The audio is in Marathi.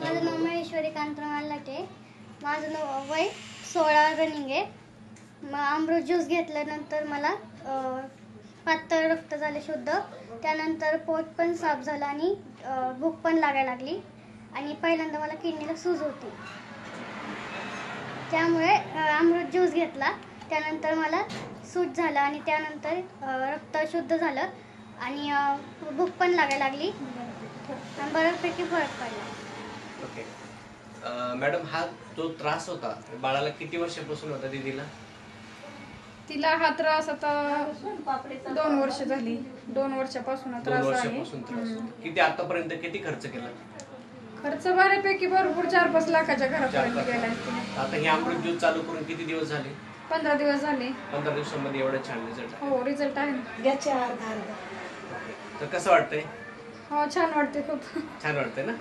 माझं नाव महेश्वरी कांतराम लाटे. माझं वय 16 रनिंग आहे. मग अमृत ज्यूस घेतल्यानंतर मला पातळ रक्त झाले शुद्ध. त्यानंतर पोट पण साफ झालं आणि भूक पण लागायला लागली आणि पहिल्यांदा मला किडनीला सूज होती. त्यामुळे अमृत ज्यूस घेतला. त्यानंतर मला सूज झालं आणि त्यानंतर रक्त शुद्ध झालं आणि भूक पण लागायला लागली आणि बऱ्यापैकी फरक पडला. ओके मॅडम, हा जो त्रास होता बाळाला किती वर्षापासून होता दीदीला? तिला हा त्रास आता 2 वर्ष झाली. 2 वर्षापासून 2 त्रास आहे. वर्षापासून त्रास. किती आतापर्यंत किती खर्च केला? खर्च बऱ्यापैकी भरपूर 4-5 लाखाच्या घरापर्यंत गेलाय. आता हे अमृत ज्यूस चालू करून किती दिवस झाले? 15 दिवस झाले. 15 दिवसांमध्ये एवढा छान रिझल्ट? हो, रिझल्ट आहे. तर कसं वाटतंय? हो, छान वाटते खूप. छान वाटतंय ना?